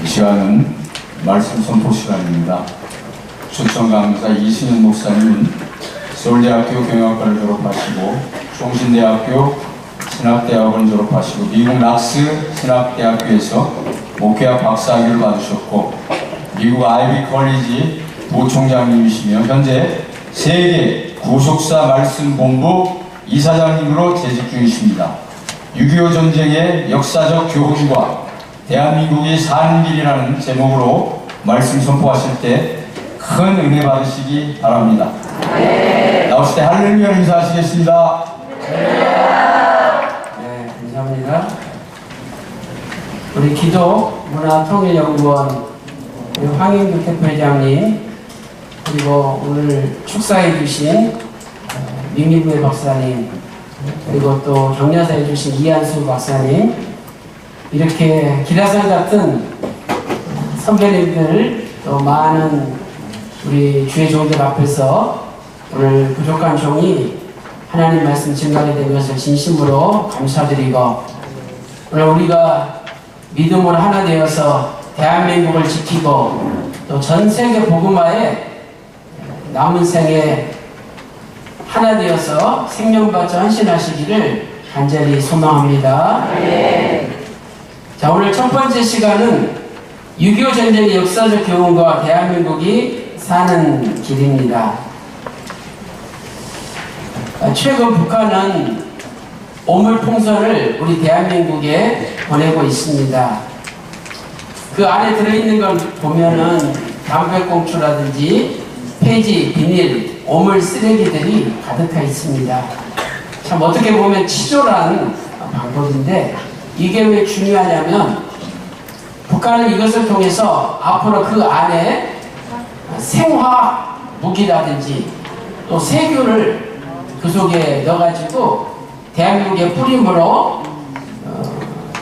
이 시간은 말씀 선포 시간입니다. 초청 강사 이승현 목사님은 서울대학교 경영학과를 졸업하시고 총신대학교 신학대학원 졸업하시고 미국 락스 신학대학교에서 목회학 박사학위를 받으셨고 미국 아이비 컬리지 부총장님이시며 현재 세계 구속사 말씀본부 이사장님으로 재직 중이십니다. 6.25 전쟁의 역사적 교훈과 대한민국이 사는 길이라는 제목으로 말씀 선포하실 때 큰 은혜 받으시기 바랍니다. 나오실 때 할렐루야 인사하시겠습니다. 네, 감사합니다. 우리 기도문화통일연구원 우리 황인규 대표회장님, 그리고 오늘 축사해 주신 민기부의 박사님, 그리고 또 격려사해 주신 이한수 박사님, 이렇게 기라성 같은 선배님들, 또 많은 우리 주의 종들 앞에서 오늘 부족한 종이 하나님 말씀 증거하게 된 것을 진심으로 감사드리고, 오늘 우리가 믿음으로 하나 되어서 대한민국을 지키고 또 전 세계 복음화에 남은 생에 하나 되어서 생명받쳐 헌신하시기를 간절히 소망합니다. 자, 오늘 첫 번째 시간은 6.25 전쟁의 역사적 교훈과 대한민국이 사는 길입니다. 최근 북한은 오물풍선을 우리 대한민국에 보내고 있습니다. 그 안에 들어있는 걸 보면은 담배꽁초라든지 폐지, 비닐, 오물 쓰레기들이 가득해 있습니다. 참 어떻게 보면 치졸한 방법인데 이게 왜 중요하냐면 북한은 이것을 통해서 앞으로 그 안에 생화학 무기라든지 또 세균을 그 속에 넣어가지고 대한민국의 뿌림으로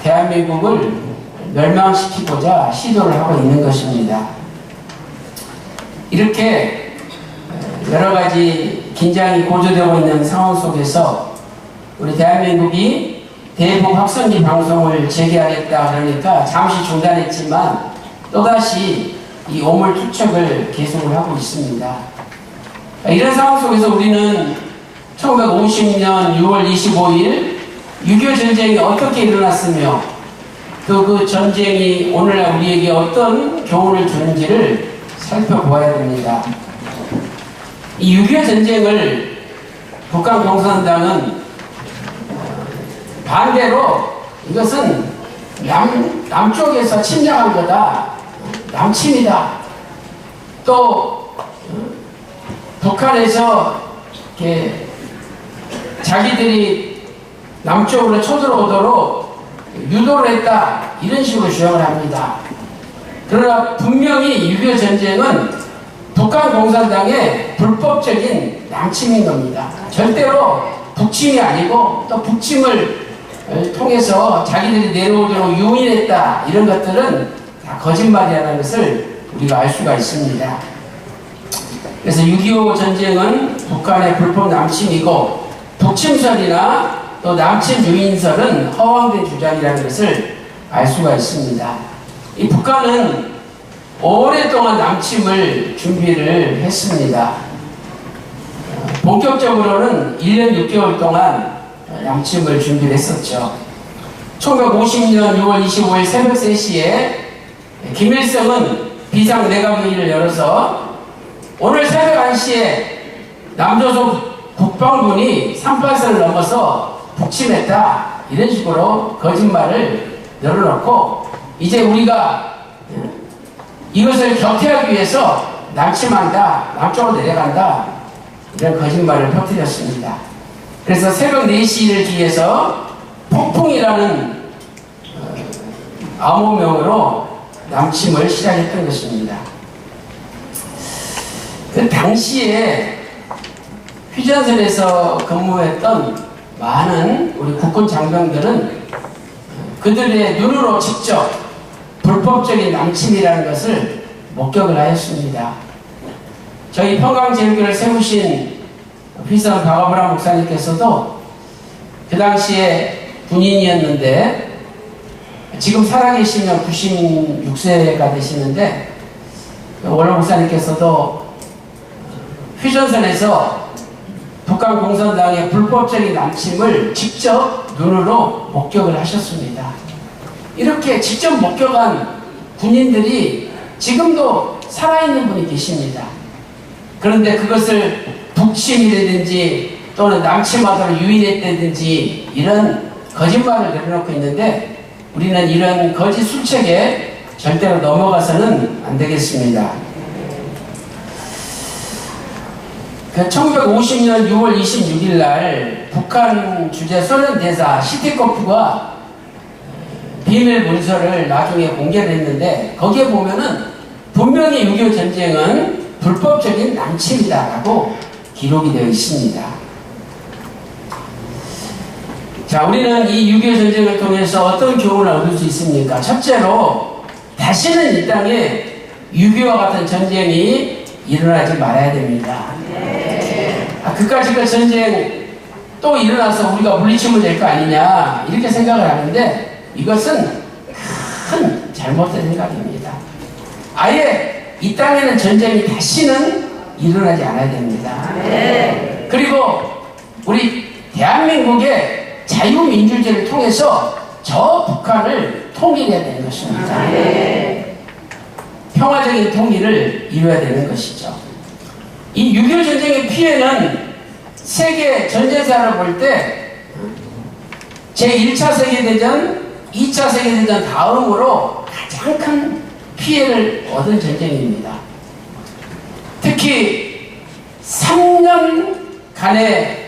대한민국을 멸망시키고자 시도를 하고 있는 것입니다. 이렇게 여러가지 긴장이 고조되고 있는 상황 속에서 우리 대한민국이 대북 확성기 방송을 재개하겠다 그러니까 잠시 중단했지만 또다시 이 오물 투척을 계속을 하고 있습니다. 이런 상황 속에서 우리는 1950년 6월 25일 6.25 전쟁이 어떻게 일어났으며 또 그 전쟁이 오늘날 우리에게 어떤 교훈을 주는지를 살펴보아야 됩니다. 이 6.25 전쟁을 북한 공산당은 반대로 이것은 남쪽에서 침략한 거다, 남침이다, 또 북한에서 이렇게 자기들이 남쪽으로 쳐들어오도록 유도를 했다, 이런 식으로 주장을 합니다. 그러나 분명히 6.25 전쟁은 북한 공산당의 불법적인 남침인 겁니다. 절대로 북침이 아니고 또 북침을 통해서 자기들이 내려오도록 유인했다, 이런 것들은 다 거짓말이라는 것을 우리가 알 수가 있습니다. 그래서 6.25 전쟁은 북한의 불법 남침이고 북침설이나 또 남침 유인설은 허황된 주장이라는 것을 알 수가 있습니다. 이 북한은 오랫동안 남침을 준비를 했습니다. 본격적으로는 1년 6개월 동안 남침을 준비를 했었죠. 1950년 6월 25일 새벽 3시에 김일성은 비상내각회의를 열어서 오늘 새벽 1시에 남조선 국방군이 38선을 넘어서 북침했다, 이런 식으로 거짓말을 열어놓고 이제 우리가 이것을 격퇴하기 위해서 남침한다, 남쪽으로 내려간다, 이런 거짓말을 퍼뜨렸습니다. 그래서 새벽 4시를 기해서 폭풍이라는 암호명으로 남침을 시작했던 것입니다. 그 당시에 휴전선에서 근무했던 많은 우리 국군 장병들은 그들의 눈으로 직접 불법적인 남침이라는 것을 목격을 하였습니다. 저희 평강제일교를 세우신 휘선 박아브라 목사님께서도 그 당시에 군인이었는데 지금 살아계시면 96세가 되시는데 원로 목사님께서도 휴전선에서 북한 공산당의 불법적인 남침을 직접 눈으로 목격을 하셨습니다. 이렇게 직접 목격한 군인들이 지금도 살아있는 분이 계십니다. 그런데 그것을 북침이라든지 또는 남침하도록 유인했다든지 이런 거짓말을 내려놓고 있는데 우리는 이런 거짓 술책에 절대로 넘어가서는 안 되겠습니다. 1950년 6월 26일 날 북한 주재 소련 대사 시티코프가 비밀 문서를 나중에 공개를 했는데 거기에 보면은 분명히 6.25 전쟁은 불법적인 남침이다라고 기록이 되어 있습니다. 자, 우리는 이 6.25 전쟁을 통해서 어떤 교훈을 얻을 수 있습니까? 첫째로 다시는 이 땅에 6.25와 같은 전쟁이 일어나지 말아야 됩니다. 그까짓 그 전쟁 또 일어나서 우리가 물리치면 될 거 아니냐 이렇게 생각을 하는데 이것은 큰 잘못된 생각입니다. 아예 이 땅에는 전쟁이 다시는 일어나지 않아야 됩니다. 그리고 우리 대한민국의 자유민주주의를 통해서 저 북한을 통일해야 되는 것입니다. 평화적인 통일을 이루어야 되는 것이죠. 이 6.25 전쟁의 피해는 세계 전쟁사를 볼 때 제1차 세계대전, 2차 세계대전 다음으로 가장 큰 피해를 얻은 전쟁입니다. 특히 3년간의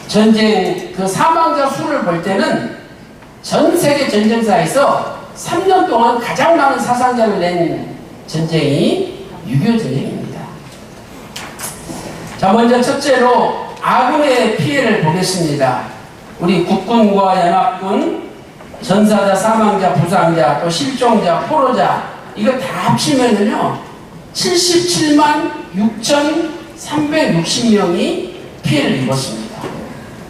전쟁 그 사망자 수를 볼 때는 전 세계 전쟁사에서 3년 동안 가장 많은 사상자를 낸 전쟁이 6.25 전쟁입니다. 자, 먼저 첫째로 아군의 피해를 보겠습니다. 우리 국군과 연합군, 전사자, 사망자, 부상자, 또 실종자, 포로자 이거 다 합치면은요 77만 6,360명이 피해를 입었습니다.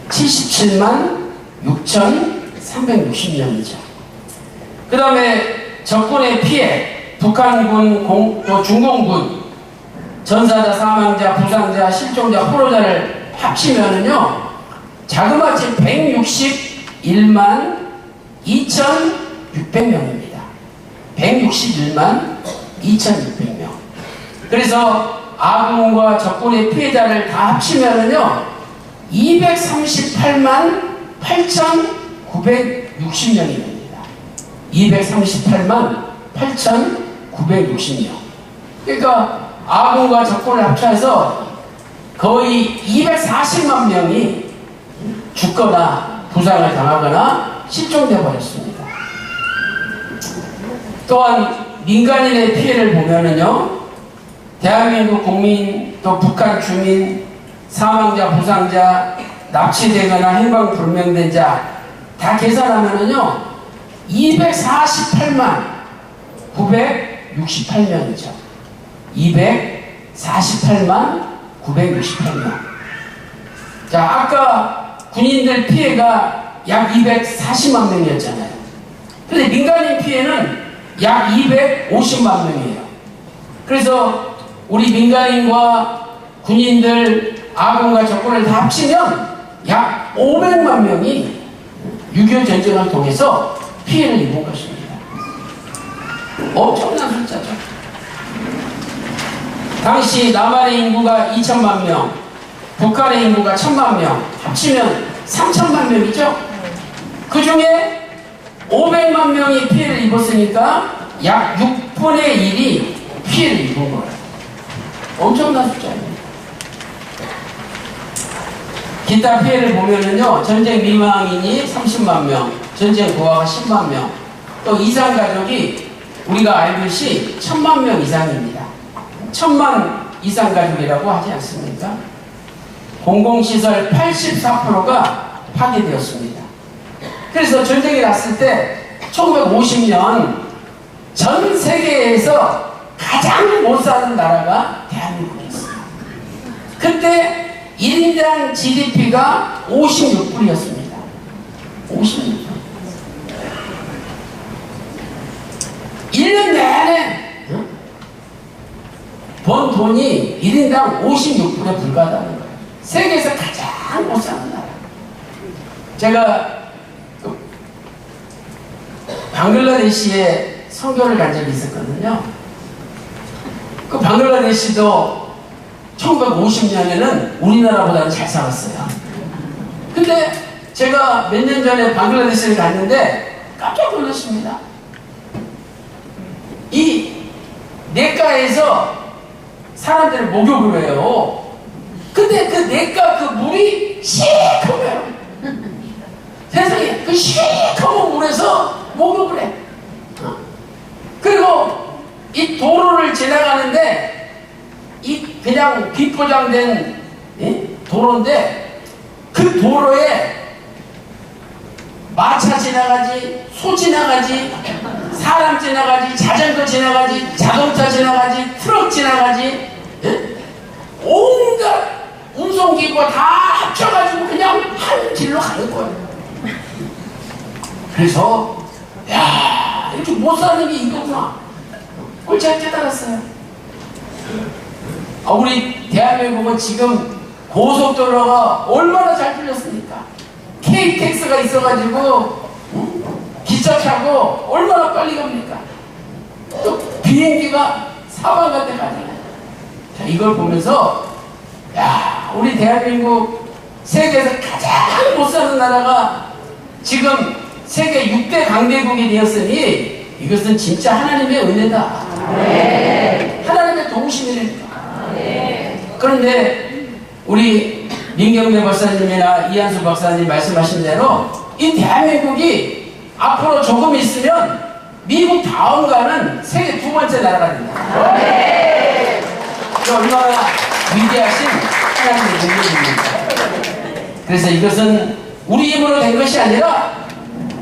77만 6,360명이죠. 그 다음에 적군의 피해, 북한군, 또 중공군, 전사자, 사망자, 부상자, 실종자, 포로자를 합치면은요 자그마치 161만 2,600명입니다. 161만 2,600명. 그래서 아군과 적군의 피해자를 다 합치면은요 238만 8,960명이 됩니다. 238만 8,960명. 그러니까 아군과 적군을 합쳐서 거의 240만 명이 죽거나 부상을 당하거나 실종되어 버렸습니다. 또한 민간인의 피해를 보면은요 대한민국 국민 또 북한 주민 사망자 부상자 납치되거나 행방불명된 자 다 계산하면은요 248만 968명이죠. 248만 968명. 자, 아까 군인들 피해가 약 240만 명이었잖아요. 근데 민간인 피해는 약 250만 명이에요. 그래서 우리 민간인과 군인들, 아군과 적군을 다 합치면 약 500만 명이 6.25 전쟁을 통해서 피해를 입은 것입니다. 엄청난 숫자죠. 당시 남한의 인구가 2천만 명, 북한의 인구가 1,000만 명, 합치면 3천만 명이죠. 그 중에 500만 명이 피해를 입었으니까 약 6분의 1이 피해를 입은 거예요. 엄청난 숫자입니다. 기타 피해를 보면은요, 전쟁 미망인이 30만 명, 전쟁 고아가 10만 명, 또 이산 가족이 우리가 알듯이 1,000만 명 이상입니다. 1,000만 이상 가족이라고 하지 않습니까? 공공시설 84%가 파괴되었습니다. 그래서 전쟁이 났을 때 1950년 전 세계에서 가장 못 사는 나라가 대한민국이었어요. 그때 1인당 GDP가 56불이었습니다. 56불. 1년 내내 번 돈이 1인당 56불에 불과하다는 거예요. 세계에서 가장 못 사는 나라. 제가 방글라데시에 선교를 간 적이 있었거든요. 그 방글라데시도 1950년에는 우리나라보다는 잘 살았어요. 근데 제가 몇 년 전에 방글라데시를 갔는데 깜짝 놀랐습니다. 이 냇가에서 사람들을 목욕을 해요. 근데 그 냇가 그 물이 시커매요. 세상에 그 시커먼 물에서 목욕을 해. 그리고 이 도로를 지나가는데 이 그냥 빗포장된 도로인데 그 도로에 마차 지나가지, 소 지나가지, 사람 지나가지, 자전거 지나가지, 자동차 지나가지, 트럭 지나가지, 온갖 운송기구가 다 합쳐가지고 그냥 한 길로 가는 거예요. 그래서 야, 이렇게 못 사는 게 이거구나. 그걸 제가 깨달았어요. 우리 대한민국은 지금 고속도로가 얼마나 잘 뚫렸습니까? KTX가 있어가지고 기차 타고 얼마나 빨리 갑니까? 또 비행기가 사방 같은 데 가잖아요. 자, 이걸 보면서 야, 우리 대한민국 세계에서 가장 못 사는 나라가 지금 세계 6대 강대국이 되었으니 이것은 진짜 하나님의 은혜다. 네. 하나님의 도우심이랍니다. 네. 그런데 우리 민경래 박사님이나 이한수 박사님 말씀하신 대로 이 대한민국이 앞으로 조금 있으면 미국 다음 가는 세계 두 번째 나라가 된다. 네. 얼마나 위대하신 하나님의 능력입니다. 그래서 이것은 우리 힘으로 된 것이 아니라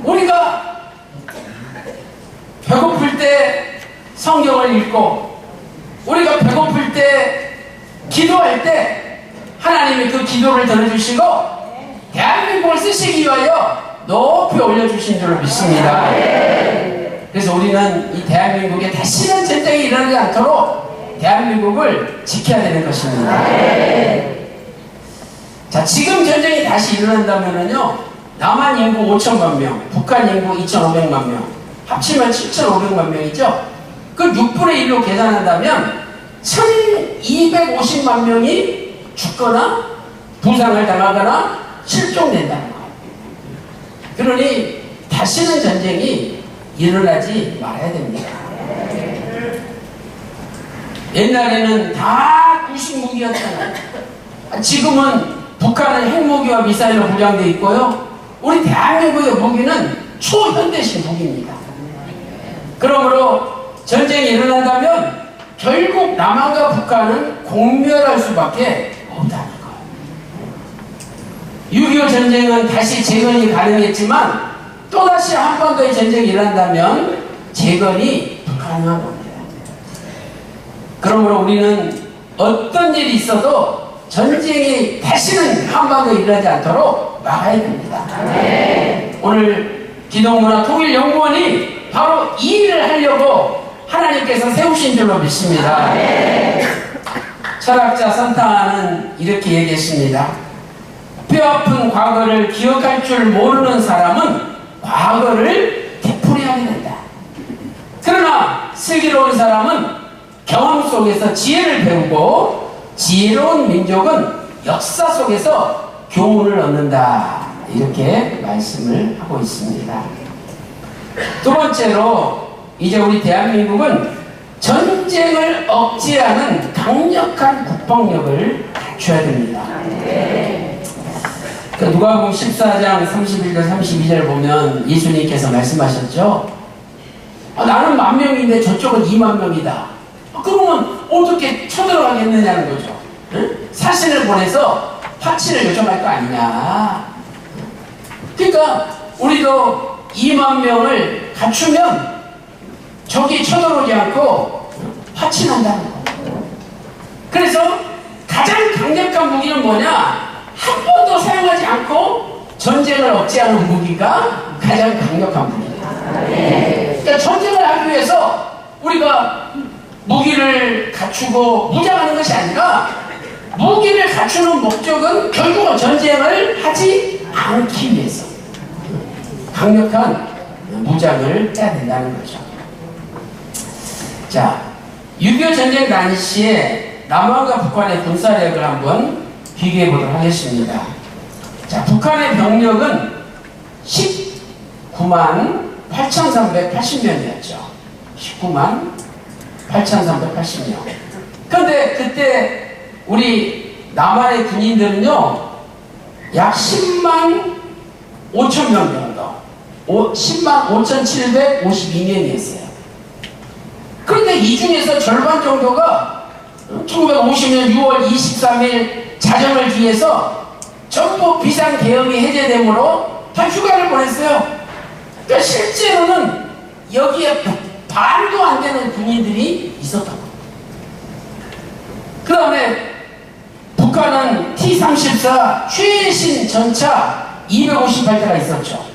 우리가 배고플 때 성경을 읽고 우리가 배고플 때 기도할 때 하나님이 그 기도를 들어주시고 대한민국을 쓰시기 위하여 높이 올려주신 줄로 믿습니다. 그래서 우리는 이 대한민국에 다시는 전쟁이 일어나지 않도록 대한민국을 지켜야 되는 것입니다. 자, 지금 전쟁이 다시 일어난다면요, 남한 인구 5천만 명, 북한 인구 2,500만 명, 합치면 7,500만 명이죠. 그 6분의 1로 계산한다면 1,250만 명이 죽거나 부상을 당하거나 실종된다는 거예요. 그러니 다시는 전쟁이 일어나지 말아야 됩니다. 옛날에는 다 구식 무기였잖아요. 지금은 북한은 핵무기와 미사일로 무장되어 있고요. 우리 대한민국의 무기는 초현대식 무기입니다. 그러므로 전쟁이 일어난다면 결국 남한과 북한은 공멸할 수밖에 없다는 거예요. 6.25 전쟁은 다시 재건이 가능했지만 또다시 한반도의 전쟁이 일어난다면 재건이 불가능한 겁니다. 그러므로 우리는 어떤 일이 있어도 전쟁이 다시는 한반도에 일어나지 않도록 막아야 됩니다. 오늘 기독문화 통일연구원이 바로 이 일을 하려고 하나님께서 세우신 줄로 믿습니다. 철학자 선타는 이렇게 얘기했습니다. 뼈아픈 과거를 기억할 줄 모르는 사람은 과거를 되풀이하게 된다. 그러나 슬기로운 사람은 경험 속에서 지혜를 배우고 지혜로운 민족은 역사 속에서 교훈을 얻는다. 이렇게 말씀을 하고 있습니다. 두 번째로 이제 우리 대한민국은 전쟁을 억제하는 강력한 국방력을 갖춰야 됩니다. 그 누가복음 14장 31절 32절 보면 예수님께서 말씀하셨죠. 나는 10,000명인데 저쪽은 20,000명이다. 그러면 어떻게 쳐들어가겠느냐는 거죠. 응? 사신을 보내서 파치를 요청할 거 아니냐. 그러니까 우리도 20,000명을 갖추면 적이 쳐들어오지 않고 파치난다는 거예요. 그래서 가장 강력한 무기는 뭐냐? 한 번도 사용하지 않고 전쟁을 억제하는 무기가 가장 강력한 무기입니다. 그러니까 전쟁을 하기 위해서 우리가 무기를 갖추고 무장하는 것이 아니라 무기를 갖추는 목적은 결국은 전쟁을 하지 않기 위해서 강력한 무장을 해야 된다는 거죠. 자, 6.25 전쟁 당시에 남한과 북한의 군사력을 한번 비교해 보도록 하겠습니다. 자, 북한의 병력은 19만 8,380명이었죠. 19만 8,380명. 그런데 그때 우리 남한의 군인들은요, 약 10만 5천 명 정도, 10만 5,752명이었어요. 그런데 이 중에서 절반 정도가 1950년 6월 23일 자정을 기해서 전부 비상계엄이 해제되므로 다 휴가를 보냈어요. 그러니까 실제로는 여기에 반도 안 되는 군인들이 있었던 거예요. 그 다음에 북한은 T-34 최신 전차 258대가 있었죠.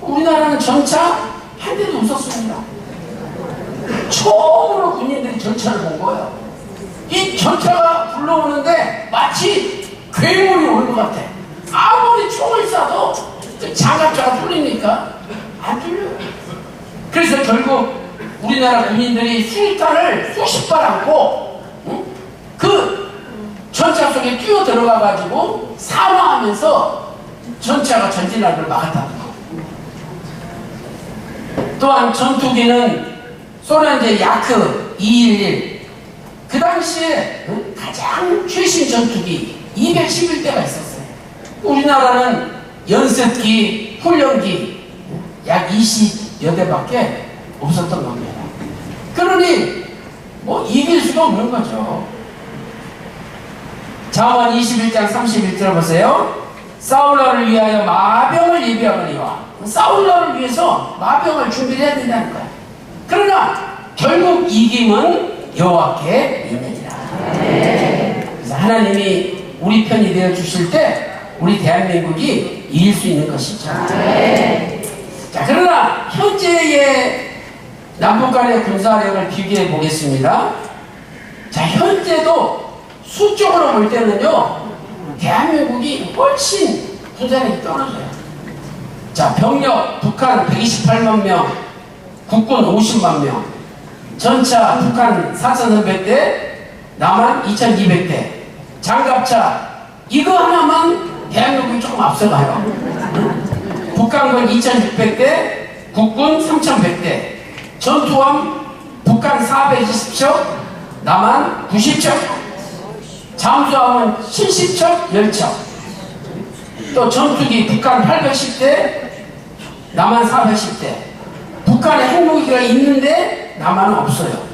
우리나라는 전차 한 대도 없었습니다. 처음으로 군인들이 전차를 본 거예요. 이 전차가 굴러오는데 마치 괴물이 오는 것 같아. 아무리 총을 쏴도 장갑차가 뚫리니까 안 뚫려요. 그래서 결국 우리나라 군인들이 수류탄을 수십 발 안고 그 전차 속에 뛰어 들어가 가지고 사망하면서 전차가 전진하는 걸 막았다는 거. 또한 전투기는 소련제 야크 211, 그 당시에 가장 최신 전투기 211대가 있었어요. 우리나라는 연습기, 훈련기 약 20여 대밖에 없었던 겁니다. 그러니 뭐 이길 수가 없는 거죠. 잠언 21장 31절 보세요. 싸울 날을 위하여 마병을 예비하거니와, 싸울 날을 위해서 마병을 준비해야 된다는 거야. 그러나 결국 이김은 여호와께 있느니라. 그래서 하나님이 우리 편이 되어 주실 때 우리 대한민국이 이길 수 있는 것이죠. 자, 그러나 현재의 남북 간의 군사력을 비교해 보겠습니다. 자, 현재도 수적으로 볼 때는요, 대한민국이 훨씬 군사력이 떨어져요. 자, 병력 북한 128만 명, 국군 50만 명, 전차 북한 4,300대, 남한 2,200대, 장갑차 이거 하나만 대한민국이 조금 앞서가요. 북한군 2,600대, 국군 3,100대, 전투함 북한 420척, 남한 90척, 잠수함은 70척, 10척, 또 전투기 북한 810대, 남한 410대. 북한에 핵무기가 있는데 남한은 없어요.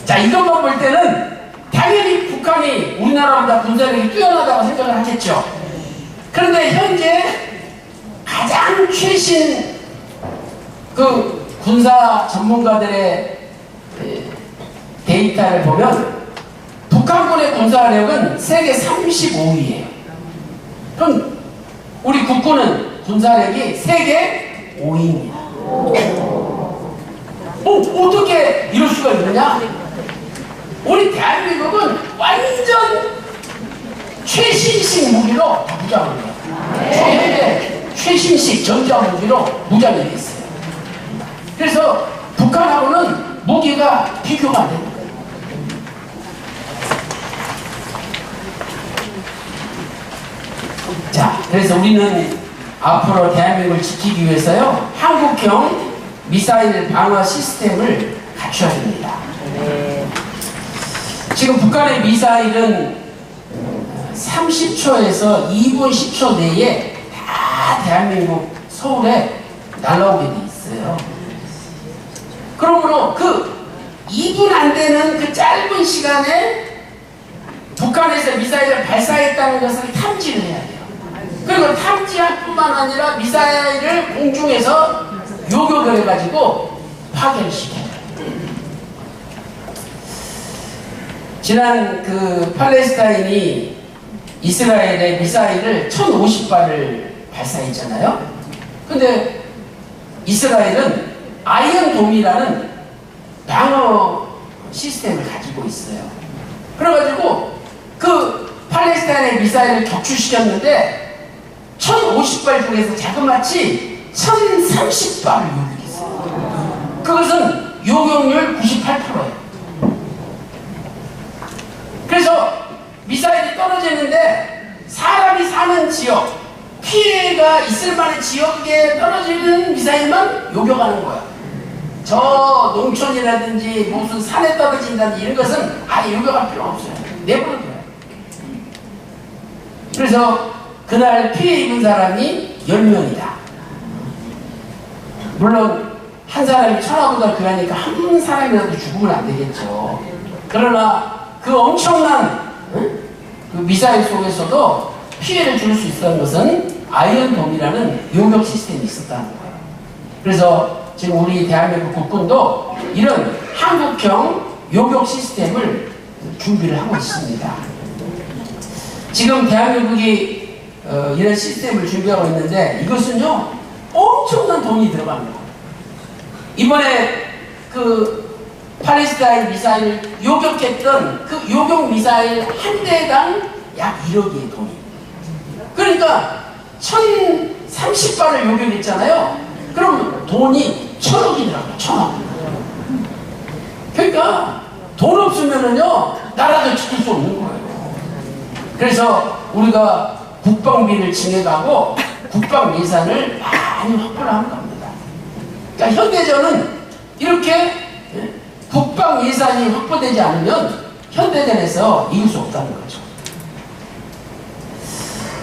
자, 이것만 볼 때는 당연히 북한이 우리나라보다 군사력이 뛰어나다고 생각을 하겠죠. 그런데 현재 가장 최신 그 군사 전문가들의 데이터를 보면 북한군의 군사력은 세계 35위예요. 그럼 우리 국군은 군사력이 세계 5위입니다. 어떻게 이럴 수가 있느냐? 우리 대한민국은 완전 최신식 무기로 다 무장을 해요. 현재 최신식 전자 무기로 무장이 되어 있어요. 그래서 북한하고는 무기가 비교가 안 됩니다. 자, 그래서 우리는 앞으로 대한민국을 지키기 위해서요, 한국형 미사일 방어 시스템을 갖춰야 됩니다. 지금 북한의 미사일은 30초에서 2분 10초 내에 다 대한민국 서울에 날아오게 돼 있어요. 그러므로 그 2분 안 되는 그 짧은 시간에 북한에서 미사일을 발사했다는 것을 탐지를 해야 돼요. 그리고 탐지할 뿐만 아니라 미사일을 공중에서 요격을 해가지고 파괴를 시켜요. 지난 그 팔레스타인이 이스라엘에 미사일을 1,050발을 발사했잖아요. 근데 이스라엘은 아이언돔이라는 방어 시스템을 가지고 있어요. 그래가지고 그 팔레스타인의 미사일을 격추시켰는데 1050발 중에서 자그마치 1030발을 요격했어요. 그것은 요격률 98%예요. 그래서 미사일이 떨어지는데 사람이 사는 지역, 피해가 있을 만한 지역에 떨어지는 미사일만 요격하는 거야. 저 농촌이라든지 무슨 산에 떨어진다든지 이런 것은 아예 요격할 필요 없어요. 내버려둬요. 그래서 그날 피해 입은 사람이 10명이다. 물론 한 사람이 천하보다 귀하니까 한 사람이라도 죽으면 안 되겠죠. 그러나 그 엄청난 그 미사일 속에서도 피해를 줄 수 있었던 것은 아이언돔이라는 요격 시스템이 있었다는 거예요. 그래서 지금 우리 대한민국 국군도 이런 한국형 요격 시스템을 준비를 하고 있습니다. 지금 대한민국이 이런 시스템을 준비하고 있는데 이것은요 엄청난 돈이 들어갑니다. 이번에 그 팔레스타인 미사일 요격했던 그 요격 미사일 한 대당 약 1억의 돈이. 그러니까 1030발을 요격했잖아요. 그럼 돈이 1000억이더라고요. 1000억. 그러니까 돈 없으면은요 나라도 지킬 수 없는 거예요. 그래서 우리가 국방비를 증액하고 국방 예산을 많이 확보를 하는 겁니다. 그러니까 현대전은 이렇게 국방 예산이 확보되지 않으면 현대전에서 이길 수 없다는 거죠.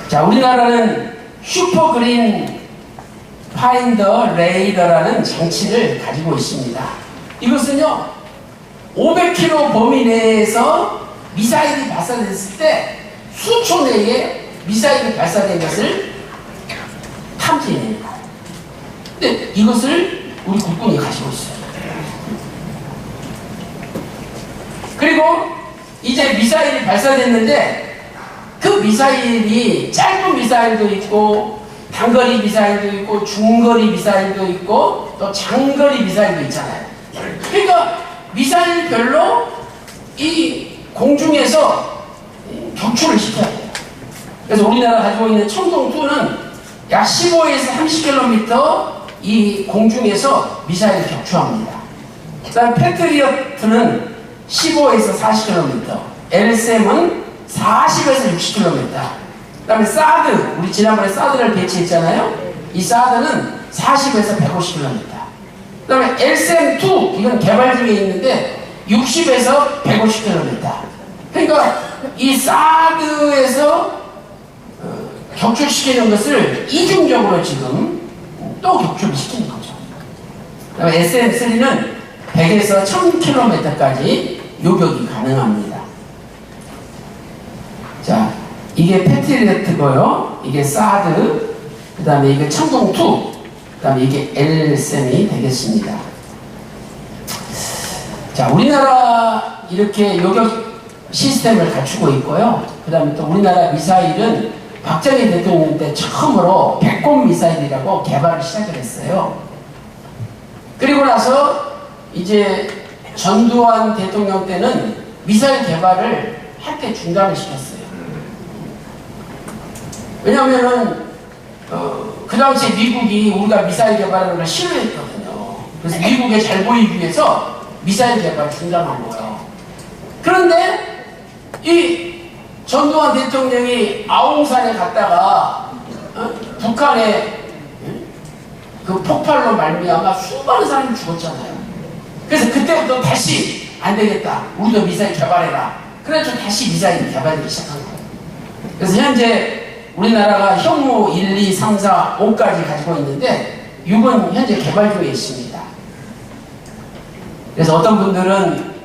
자, 우리나라는 슈퍼그린 파인더 레이더라는 장치를 가지고 있습니다. 이것은요 500km 범위 내에서 미사일이 발사됐을 때 수초 내에 미사일이 발사된 것을 탐지해냅니다. 근데 이것을 우리 국군이 가지고 있어요. 그리고 이제 미사일이 발사됐는데 그 미사일이 짧은 미사일도 있고 단거리 미사일도 있고 중거리 미사일도 있고 또 장거리 미사일도 있잖아요. 그러니까 미사일별로 이 공중에서 격추를 시켜야 돼요. 그래서 우리나라 가지고 있는 청동2는 약 15에서 30km 이 공중에서 미사일을 격추합니다. 그 다음 패트리어트는 15에서 40km, LSM은 40에서 60km. 그 다음에 사드, 우리 지난번에 사드를 배치했잖아요. 이 사드는 40에서 150km. 그 다음에 LSM2, 이건 개발 중에 있는데 60에서 150km. 그러니까 이 사드에서 격추시키는 것을 이중적으로 지금 또 격추를 시키는 거죠. 그 다음에 SM3는 100에서 1000km까지 요격이 가능합니다. 자, 이게 패트리어트고요. 이게 사드, 그 다음에 이게 청동2, 그 다음에 이게 LSM이 되겠습니다. 자, 우리나라 이렇게 요격 시스템을 갖추고 있고요. 그 다음에 또 우리나라 미사일은 박정희 대통령 때 처음으로 백곰 미사일이라고 개발을 시작을 했어요. 그리고 나서 이제 전두환 대통령 때는 미사일 개발을 할 때 중단을 시켰어요. 왜냐하면은 그 당시에 미국이 우리가 미사일 개발하는 걸 싫어했거든요. 그래서 미국에 잘 보이기 위해서 미사일 개발 중단한 거예요. 그런데 이 전두환 대통령이 아웅산에 갔다가 북한의 그 폭발로 말미암아 수많은 사람이 죽었잖아요. 그래서 그때부터 다시 안 되겠다. 우리도 미사일 개발해라. 그래서 다시 미사일 개발하기 시작한 거예요. 그래서 현재 우리나라가 현무 1, 2, 3, 4, 5까지 가지고 있는데 6은 현재 개발 중에 있습니다. 그래서 어떤 분들은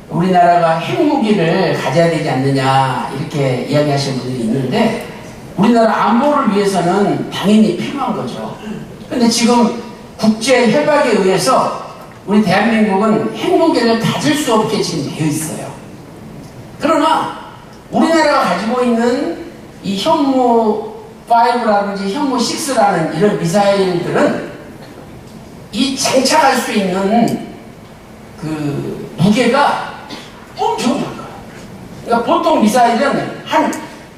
우리나라가 핵무기를 가져야 되지 않느냐 이렇게 이야기하시는 분들이 있는데 우리나라 안보를 위해서는 당연히 필요한 거죠. 근데 지금 국제 협약에 의해서 우리 대한민국은 핵무기를 가질 수 없게 지금 되어 있어요. 그러나 우리나라가 가지고 있는 이 현무5라든지 현무6라는 이런 미사일들은 이 장착할 수 있는 그 무게가 엄청난 거예요. 그러니까 보통 미사일은 한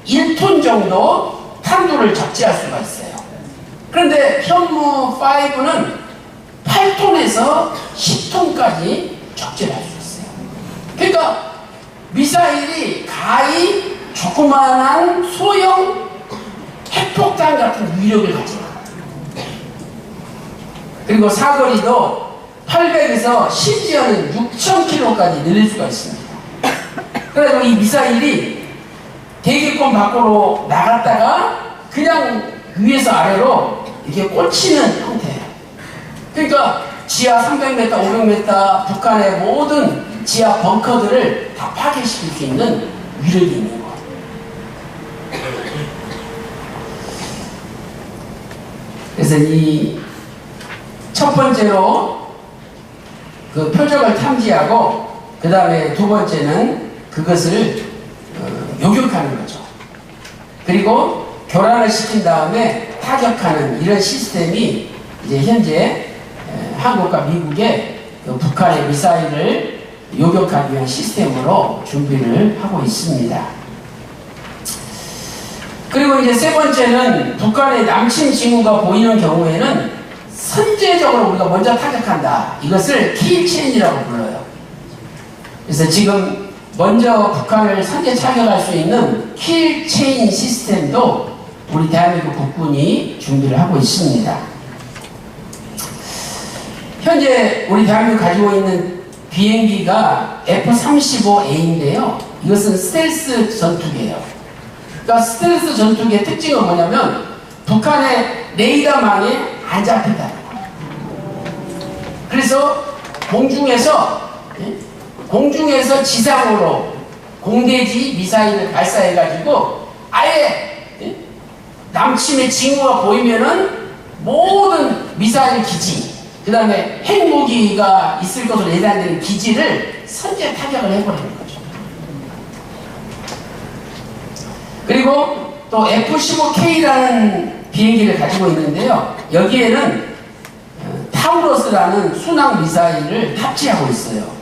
1톤 정도 탄두를 적재할 수가 있어요. 그런데 현무 5는 8톤에서 10톤까지 적재를 할 수 있어요. 그러니까 미사일이 가히 조그마한 소형 핵폭탄 같은 위력을 가지고 있어요. 그리고 사거리도 800에서 심지어는 6000km까지 늘릴 수가 있습니다. 그래서 이 미사일이 대기권 밖으로 나갔다가 그냥 위에서 아래로 이렇게 꽂히는 형태예요. 그러니까 지하 300m, 500m 북한의 모든 지하 벙커들을 다 파괴시킬 수 있는 위력이 있는 거예요. 그래서 이 첫 번째로 그 표적을 탐지하고 그 다음에 두 번째는 그것을 요격하는 거죠. 그리고 교란을 시킨 다음에 타격하는 이런 시스템이 이제 현재 한국과 미국의 그 북한의 미사일을 요격하기 위한 시스템으로 준비를 하고 있습니다. 그리고 이제 세 번째는 북한의 남침 징후가 보이는 경우에는 선제적으로 우리가 먼저 타격한다. 이것을 킬체인이라고 불러요. 그래서 지금 먼저 북한을 선제 타격할 수 있는 킬체인 시스템도 우리 대한민국 국군이 준비를 하고 있습니다. 현재 우리 대한민국 가지고 있는 비행기가 F-35A인데요. 이것은 스텔스 전투기예요. 그러니까 스텔스 전투기의 특징은 뭐냐면 북한의 레이더망에 안 잡힌다는 거예요. 그래서 공중에서 지상으로 공대지 미사일을 발사해가지고 아예 남침의 징후가 보이면은 모든 미사일 기지, 그 다음에 핵무기가 있을 것으로 예상되는 기지를 선제 타격을 해버리는 거죠. 그리고 또 F-15K라는 비행기를 가지고 있는데요. 여기에는 타우러스라는 순항 미사일을 탑재하고 있어요.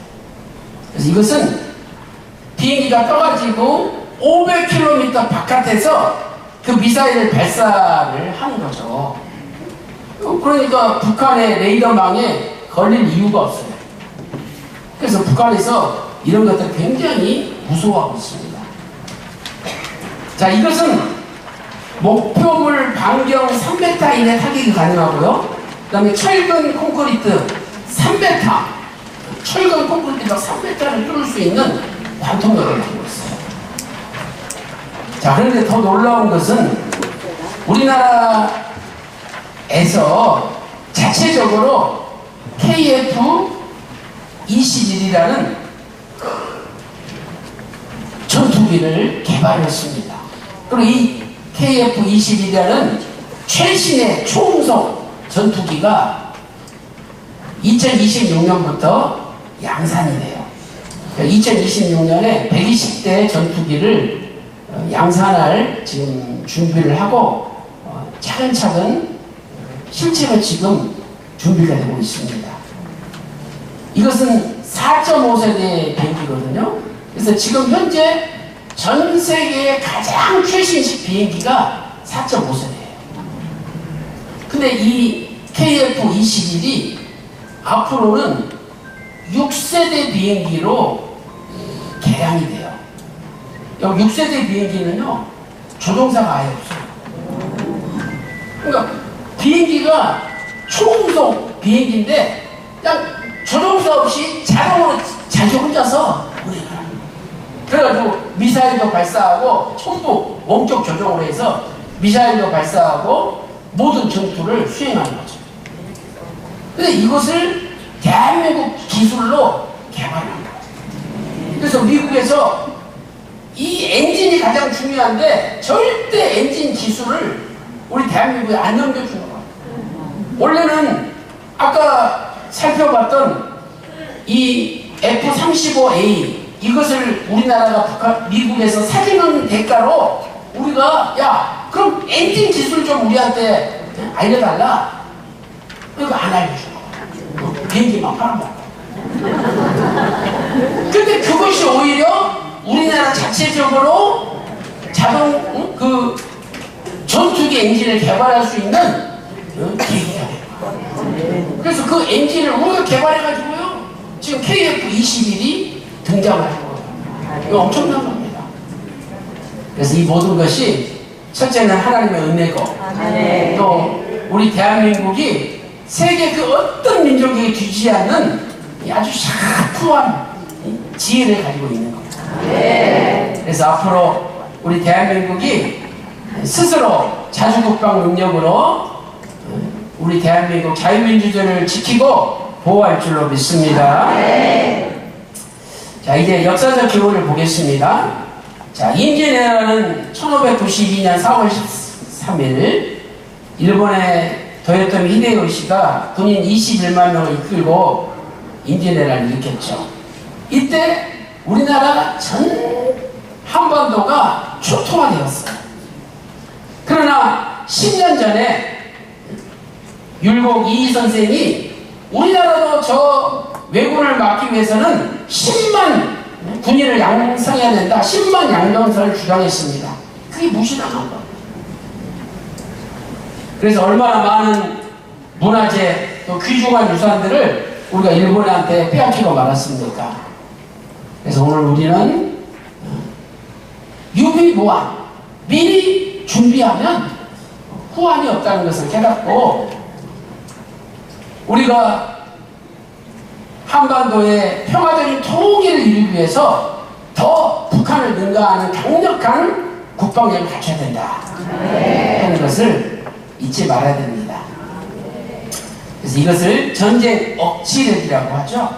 그래서 이것은 비행기가 떠가지고 500km 바깥에서 그 미사일을 발사를 하는 거죠. 그러니까 북한의 레이더망에 걸릴 이유가 없어요. 그래서 북한에서 이런 것들을 굉장히 무서워하고 있습니다. 자, 이것은 목표물 반경 3m 이내 타격이 가능하고요. 그 다음에 철근 콘크리트 3m, 철근 콘크리트가 3m를 뚫을 수 있는 관통력을 가지고 있어요. 자, 그런데 더 놀라운 것은 우리나라에서 자체적으로 KF-21이라는 전투기를 개발했습니다. 그리고 이 KF-21이라는 최신의 초음속 전투기가 2026년부터 양산이 돼요. 2026년에 120대 전투기를 양산할 지금 준비를 하고 차근차근 실제로 지금 준비가 되고 있습니다. 이것은 4.5세대 비행기거든요. 그래서 지금 현재 전 세계의 가장 최신식 비행기가 4.5세대예요. 근데 이 KF-21이 앞으로는 6세대 비행기로 개량이 돼요. 여기 6세대 비행기는요, 조종사가 아예 없어요. 그러니까 비행기가 초음속 비행기인데 그냥 조종사 없이 자동으로 자기 혼자서 운행을 합니다. 그래가지고 미사일도 발사하고 전부 원격 조종으로 해서 미사일도 발사하고 모든 전투를 수행하는 거죠. 근데 이것을 대한민국 기술로 개발한 거예요. 그래서 미국에서 이 엔진이 가장 중요한데 절대 엔진 기술을 우리 대한민국에 안 넘겨주는 거예요. 원래는 아까 살펴봤던 이 F-35A 이것을 우리나라가 미국에서 사주는 대가로 우리가 야 그럼 엔진 기술 좀 우리한테 알려달라. 그러니까 안 알려주고 비행기만 팔아먹고. 근데 그것이 오히려 자체적으로 자동 전투기 엔진을 개발할 수 있는 계기가 돼요. 그래서 그 엔진을 우리가 개발해가지고요 지금 KF-21이 등장할 거예요. 이거 엄청난 겁니다. 그래서 이 모든 것이 첫째는 하나님의 은혜고 또 우리 대한민국이 세계 그 어떤 민족에게 주지 않는 아주 샤프한 지혜를 가지고 있는 겁니다. 그래서 앞으로 우리 대한민국이 스스로 자주국방 능력으로 우리 대한민국 자유민주주의를 지키고 보호할 줄로 믿습니다. 자, 이제 역사적 교훈을 보겠습니다. 자, 임진왜란은 1592년 4월 13일 일본의 도요토미 히데요시가 군인 21만 명을 이끌고 임진왜란을 일으켰죠. 이때 우리나라 전 한반도가 초토화되었어요. 그러나 10년 전에 율곡 이희 선생이 우리나라도 저 왜군을 막기 위해서는 10만 군인을 양성해야 된다. 10만 양병선을 주장했습니다. 그게 무시당한 겁니다. 그래서 얼마나 많은 문화재 또 귀중한 유산들을 우리가 일본한테 빼앗기고 말았습니까? 그래서 오늘 우리는 유비무환 미리 준비하면 후환이 없다는 것을 깨닫고 우리가 한반도의 평화적인 통일을 이루기 위해서 더 북한을 능가하는 강력한 국방력을 갖춰야 된다 하는 것을 잊지 말아야 됩니다. 그래서 이것을 전쟁 억지력이라고 하죠.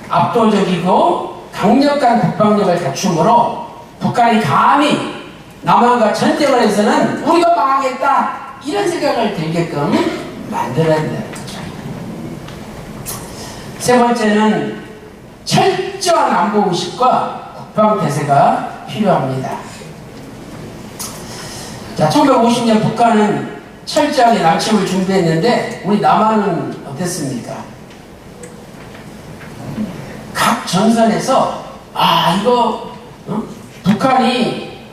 압도적이고 강력한 국방력을 갖춤으로 북한이 감히 남한과 전쟁을 해서는 우리가 망하겠다 이런 생각을 들게끔 만들어야 된다는 거죠. 세 번째는 철저한 안보의식과 국방태세가 필요합니다. 자, 1950년 북한은 철저하게 남침을 준비했는데 우리 남한은 어땠습니까? 각 전선에서 이거 북한이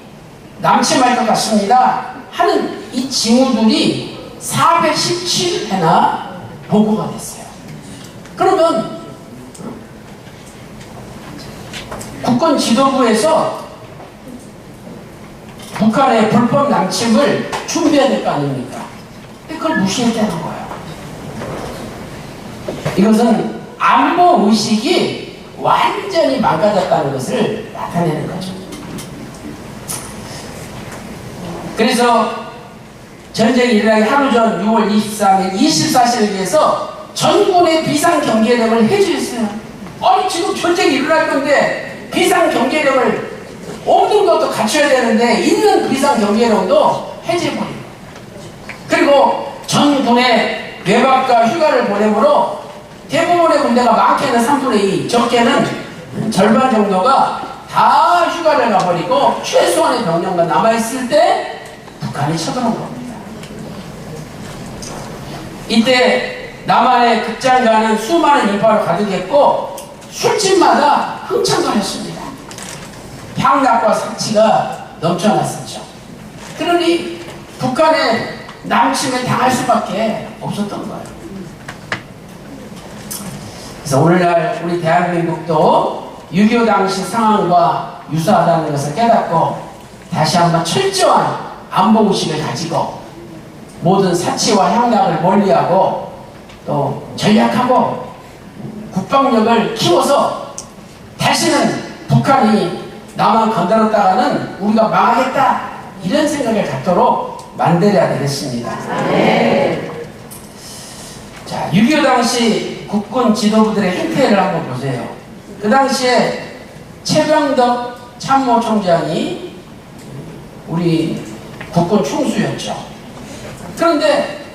남침할 것 같습니다 하는 이 징후들이 417회나 보고가 됐어요. 그러면 국군 지도부에서 북한의 불법 남침을 준비해야 될 거 아닙니까? 근데 그걸 무시했다는 거예요. 이것은 안보 의식이 완전히 망가졌다는 것을 나타내는 거죠. 그래서 전쟁이 일어나기 하루 전 6월 23일 24시를 위해서 전군의 비상경계령을 해주셨어요. 아니 지금 전쟁이 일어날 건데 비상경계령을 없는 것도 갖춰야 되는데 있는 비상경계령도 해제해버리고 그리고 전군의 외박과 휴가를 보내므로 대부분의 군대가 많게는 3분의 2 적게는 절반 정도가 다 휴가를 가버리고 최소한의 병력만 남아있을 때 북한이 쳐들어온 겁니다. 이때 남한의 극장가는 수많은 인파로 가득했고 술집마다 흥청거렸습니다. 향락과 사치가 넘쳐났었죠. 그러니 북한의 남침에 당할 수밖에 없었던 거예요. 그래서 오늘날 우리 대한민국도 6.25 당시 상황과 유사하다는 것을 깨닫고 다시 한번 철저한 안보의식을 가지고 모든 사치와 향락을 멀리하고 또 전략하고 국방력을 키워서 다시는 북한이 남한 건드렸다가는 우리가 망하겠다 이런 생각을 갖도록 만들어야 되겠습니다. 자, 6.25 당시 국군 지도부들의 행태를 한번 보세요. 그 당시에 최병덕 참모총장이 우리 국군 총수였죠. 그런데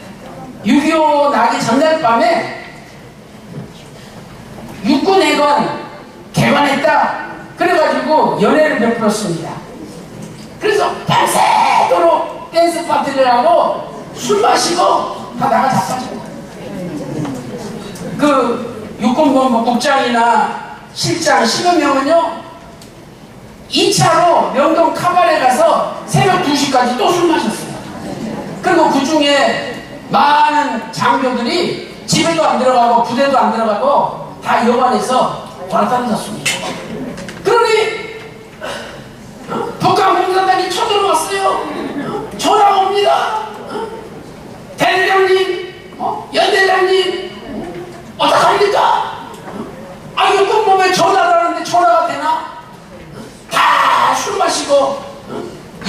6.25 나기 전날 밤에 육군해관 개관했다 그래가지고 연회를 베풀었습니다. 그래서 밤새도록 댄스 파티를 하고 술 마시고 하다가 자빠진 거예요. 그 육군본부 국장이나 실장 10여 명은요 2차로 명동 카바레 가서 새벽 2시까지 또 술 마셨어요. 그리고 그 중에 많은 장교들이 집에도 안 들어가고 부대도 안 들어가고 다 여관에서 돌아다녔습니다. 그러니 북한 공산당이 쳐들어왔어요. 전화가 옵니다. 대대장님, 연대장님, 어떡합니까? 이거 또 몸에 전화를 하는데 전화가 되나? 다 술 마시고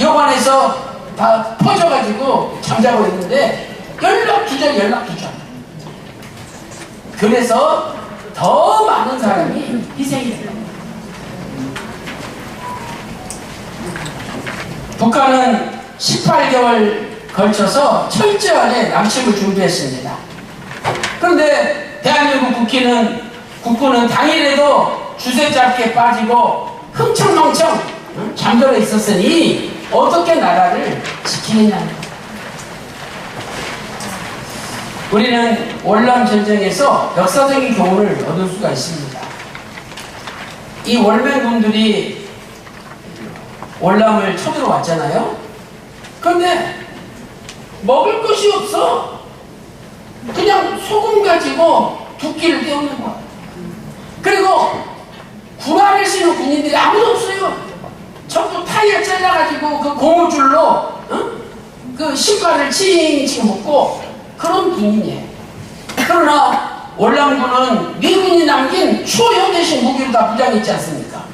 여관에서 다 퍼져가지고 잠자고 있는데 연락 두절. 그래서 더 많은 사람이 희생이 됩니다. 북한은 18개월 걸쳐서 철저하게 남침을 준비했습니다. 그런데 대한민국 국군은 당일에도 주세 잡기에 빠지고 흥청망청 잠들어 있었으니 어떻게 나라를 지키느냐. 우리는 월남 전쟁에서 역사적인 교훈을 얻을 수가 있습니다. 이 월맹군들이 월남을 쳐들어왔잖아요. 그런데 먹을 것이 없어. 그냥 소금 가지고 두 끼를 때우는 거야. 그리고 군화를 신은 군인들이 아무도 없어요. 전부 타이어 잘라가지고 그 고무줄로 그 신발을 칭칭 묶고 그런 군인이에요. 그러나 월남군은 미군이 남긴 초현대식 무기로 다 무장했지 않습니까?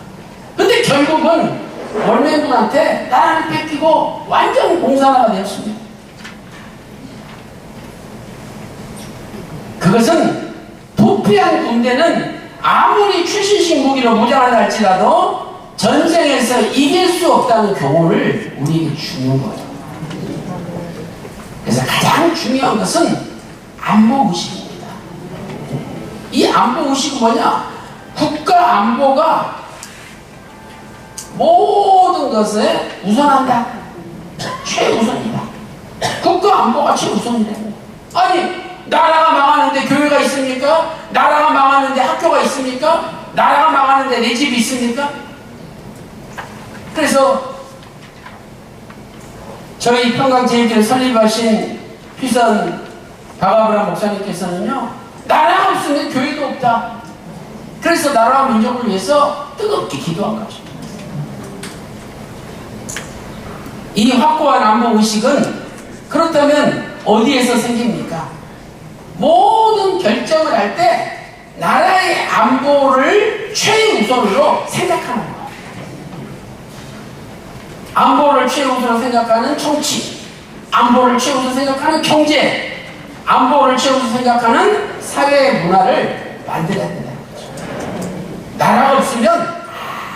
근데 결국은 월맹군한테 나라를 뺏기고 완전 공산화가 되었습니다. 그것은 부패한 군대는 아무리 최신식 무기로 무장을 할지라도 전쟁에서 이길 수 없다는 교훈을 우리에게 주는 거예요. 그래서 가장 중요한 것은 안보의식입니다. 이 안보의식은 뭐냐? 국가 안보가 모든 것에 우선한다. 최우선이다. 국가 안보가 최우선이다. 아니, 나라가 망하는데 교회가 있습니까? 나라가 망하는데 학교가 있습니까? 나라가 망하는데 내 집이 있습니까? 그래서 저희 평강제일교회 설립하신 휘선 박아브람 목사님께서는요, 나라가 없으면 교회도 없다. 그래서 나라와 민족을 위해서 뜨겁게 기도한 것입니다. 이 확고한 안보의식은 그렇다면 어디에서 생깁니까? 모든 결정을 할 때 나라의 안보를 최우선으로 생각하는 거예요. 안보를 최우선으로 생각하는 정치, 안보를 최우선으로 생각하는 경제, 안보를 최우선으로 생각하는 사회 문화를 만들어야 된다는 거죠. 나라가 없으면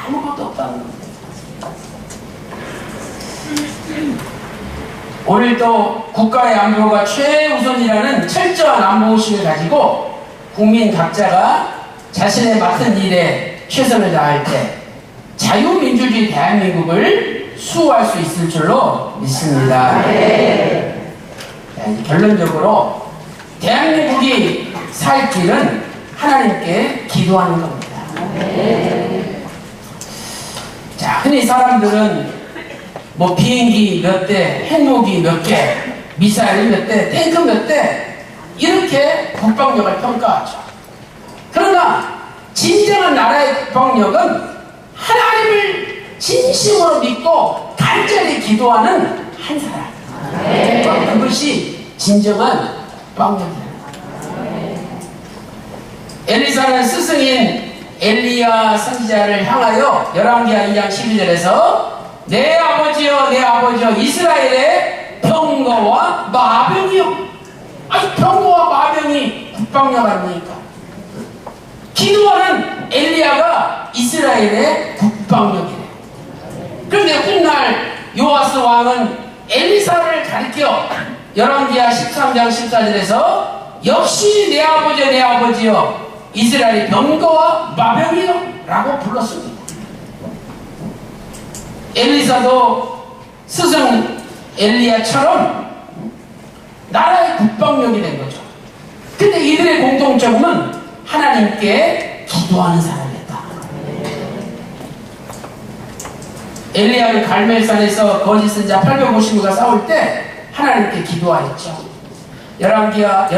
아무것도 없다는 겁니다. 오늘도 국가의 안보가 최우선이라는 철저한 안보의식을 가지고 국민 각자가 자신의 맡은 일에 최선을 다할 때 자유민주주의 대한민국을 수호할 수 있을 줄로 믿습니다. 네. 자, 결론적으로 대한민국이 살 길은 하나님께 기도하는 겁니다. 네. 자, 흔히 사람들은 뭐 비행기 몇 대, 핵무기 몇 개, 미사일 몇 대, 탱크 몇 대, 이렇게 국방력을 평가하죠. 그러나 진정한 나라의 국방력은 하나님을 진심으로 믿고 간절히 기도하는 한 사람. 그것이 진정한 국방력이다. 엘리사는 스승인 엘리야 선지자를 향하여 열왕기하 2장 12절에서 내 아버지여 내 아버지여 이스라엘의 병거와 마병이요. 아니, 병거와 마병이 국방력 아닙니까? 기도하는 엘리야가 이스라엘의 국방력이래. 그런데 훗날 요아스 왕은 엘리사를 가리켜 열왕기하 13장 14절에서 역시 내 아버지여 내 아버지여 이스라엘의 병거와 마병이요 라고 불렀습니다. 엘리사도 스승 엘리야처럼 나라의 국방력이 된 거죠. 근데 이들의 공통점은 하나님께 기도하는 사람이었다. 엘리야는 갈멜산에서 거짓 선지자 850명과 싸울 때 하나님께 기도하였죠. 열왕기상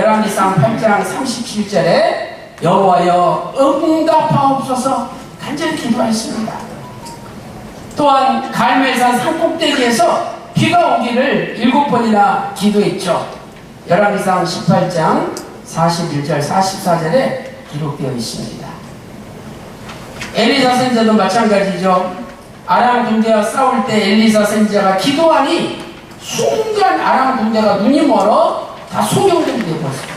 8장 37절에 여호와여 응답하옵소서 간절히 기도하였습니다. 또한 갈멜산 산꼭대기에서 비가 오기를 7번이나 기도했죠. 열왕기상 18장 41절 44절에 기록되어 있습니다. 엘리사 선지자도 마찬가지죠. 아람 군대와 싸울 때 엘리사 선지자가 기도하니 순간 아람 군대가 눈이 멀어 다 소경되게 되었습니다.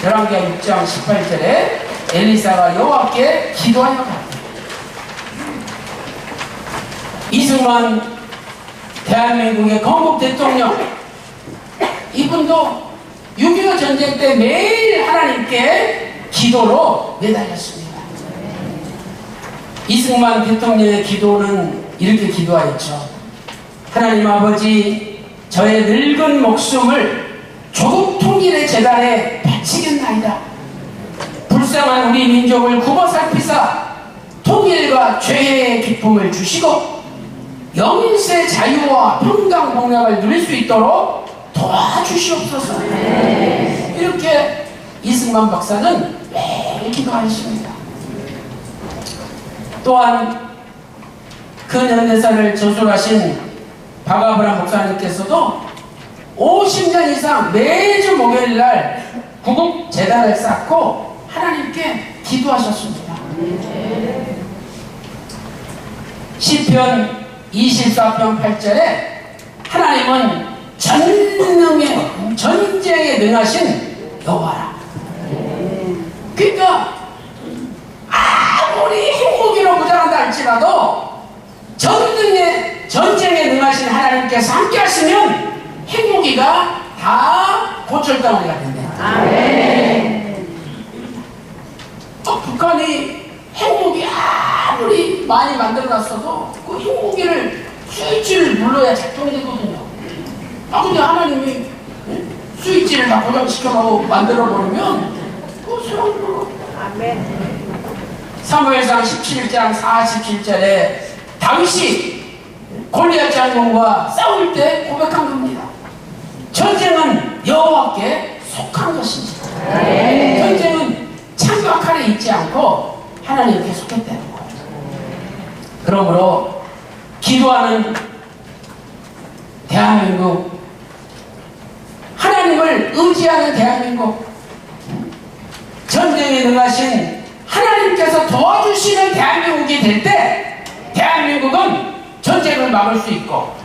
열왕기하 6장 18절에 엘리사가 여호와께 기도하여 갔다. 이승만 대한민국의 건국 대통령, 이분도 6.25 전쟁 때 매일 하나님께 기도로 매달렸습니다. 이승만 대통령의 기도는 이렇게 기도하였죠. 하나님 아버지, 저의 늙은 목숨을 조국 통일의 재단에 바치겠나이다. 불쌍한 우리 민족을 굽어 살피사 통일과 죄의 기쁨을 주시고 영세 자유와 평강 공약을 누릴 수 있도록 도와주시옵소서. 이렇게 이승만 박사는 매일 기도하십니다. 또한 그 연대사를 저술하신 박아브람 목사님께서도 50년 이상 매주 목요일날 구국 재단을 쌓고 하나님께 기도하셨습니다. 시편 24편 8절에 하나님은 전쟁에 능하신 여호와라. 그러니까 아무리 행복이로 무장한다 할지라도 전쟁에 능하신 하나님께서 함께 하시면 행복이가 다 고철덩어리가 된다. 아멘. 북한이 행복이 아무리 많이 만들어놨어도 그 행복이를 스위치를 눌러야 작동이 되거든요. 근데 하나님이 스위치를 다 고정시켜놓고 만들어버리면 그 소용돌아. 아멘. 사무엘상 17장 47절에 다윗이 골리앗 장군과 싸울 때 고백한 겁니다. 전쟁은 여호와께 속한 것입니다. 전쟁은 창각 아래 있지 않고 하나님께 속했다는 거예요. 그러므로 기도하는 대한민국, 하나님을 의지하는 대한민국, 전쟁에 능하신 하나님께서 도와주시는 대한민국이 될 때 대한민국은 전쟁을 막을 수 있고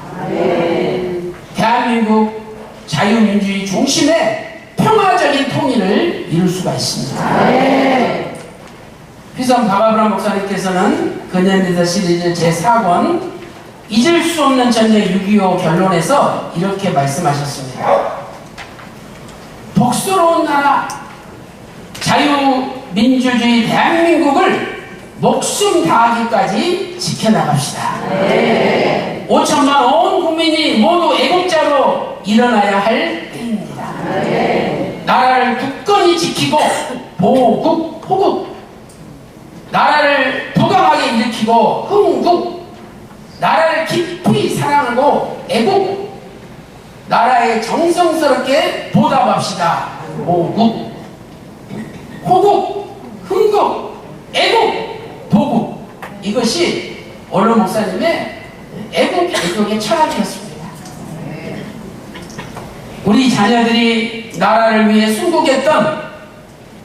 대한민국 자유민주주의 중심의 평화적인 통일을 이룰 수가 있습니다. 휘성 박아브람 목사님께서는 근현대사 시리즈 제4권 잊을 수 없는 전쟁 6.25 결론에서 이렇게 말씀하셨습니다. 복스러운 나라 자유민주주의 대한민국을 목숨 다하기까지 지켜나갑시다. 5천만 온 국민이 모두 애국자로 일어나야 할 때입니다. 나라를 굳건히 지키고 보국, 포국, 나라를 부강하게 일으키고 흥국, 나라를 깊이 사랑하고 애국, 나라에 정성스럽게 보답합시다. 보국, 호국, 흥국, 애국, 보국, 이것이 원로 목사님의 애국의 철학이었습니다. 우리 자녀들이 나라를 위해 순국했던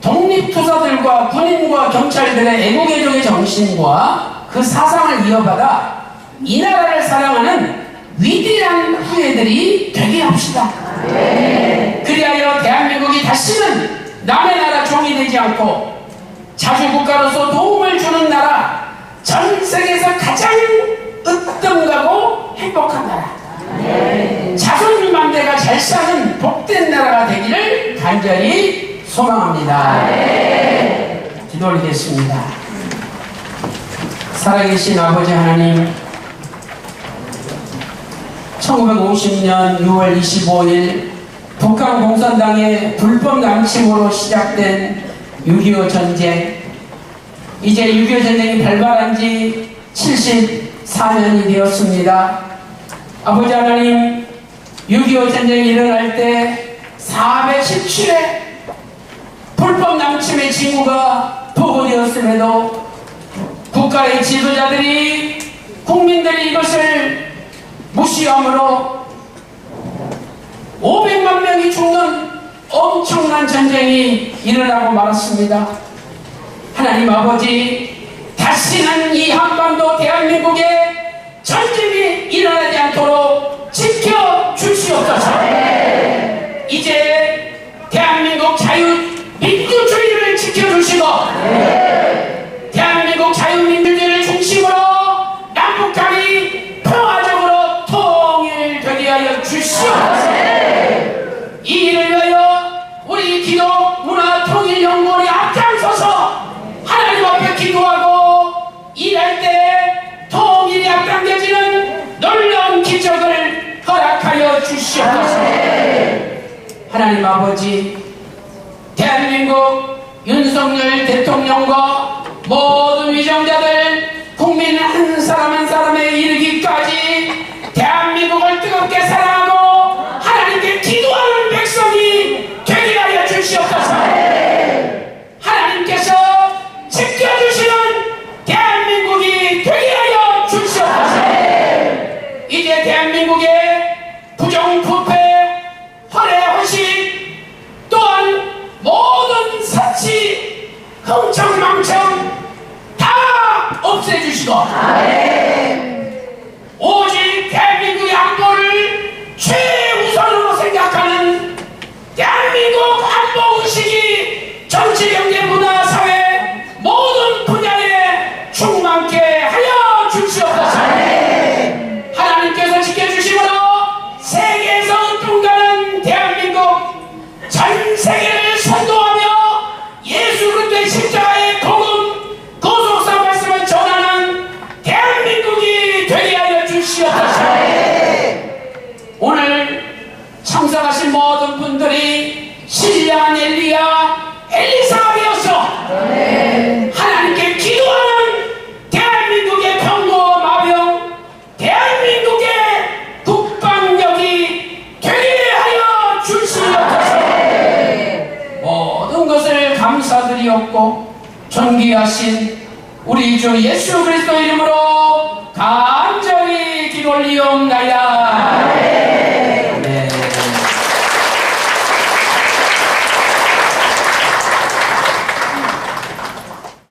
독립투사들과 군인과 경찰들의 애국애종의 정신과 그 사상을 이어받아 이 나라를 사랑하는 위대한 후예들이 되게 합시다. 그리하여 대한민국이 다시는 남의 나라 종이 되지 않고 자주국가로서 도움을 주는 나라, 전 세계에서 가장 으뜸가고 행복한 나라, 자손만대가 잘 사는 복된 나라가 되기를 간절히 소망합니다. 기도 올리겠습니다. 살아계신 아버지 하나님, 1950년 6월 25일 북한 공산당의 불법 남침으로 시작된 6.25 전쟁, 이제 6.25 전쟁이 발발한 지 4년이 되었습니다. 아버지 하나님, 6.25 전쟁이 일어날 때 417회 불법 남침의 징후가 보고되었음에도 국가의 지도자들이 국민들이 이것을 무시함으로 500만 명이 죽는 엄청난 전쟁이 일어나고 말았습니다. 하나님 아버지, 다시는 이 한반도 대한민국에 전쟁이 일어나지 않도록 지켜주시옵소서. 이제 대한민국 자유민주주의를 지켜주시고 대한민국 자유민주주의를 중심으로 남북한이 평화적으로 통일되게 하여 주시옵소서. 이 일을 위하여 우리 기독문화통일연구원이 앞장서서 하나님 앞에 기도하고 일할 때 통일이 앞당겨지는 놀라운 기적을 허락하여 주시옵소서. 하나님 아버지, 대한민국 윤석열 대통령과 모든 위정자들, 국민 한 사람 한 사람에 이르기까지 대한민국을 뜨겁게 사랑하고 하나님께 기도하는 백성이 되게 하여 주시옵소서. 하나님께서 지켜주시는 대한민국이 되게 하여 주시옵소서. 이제 대한민국의 부정부패, 허례허식, 또한 모든 사치, 흥청망청 다 없애주시고 오직 대한민국의 안보를 최우선으로 생각하는 대한민국 안보의식이 정치, 경제, 문화, 사회 모든 분야에 충만케 하여 주시옵소서. 하나님께서 지켜주심으로 세계에서 통과하는 대한민국, 전 세계를 선도하며 예수 그리스도의 십자가의 복음, 구속사 말씀을 전하는 대한민국이 되게 하여 주시옵소서. 오늘 참석하신 모든 분들이 신랑 엘리야, 엘리사가 되어서 하나님께 기도하는 대한민국의 평화와 마병, 대한민국의 국방력이 되게 하여 주시옵소서. 모든 것을 감사드리옵고 존귀하신 우리 주 예수 그리스도 이름으로 간절히 기도 올리옵나이다.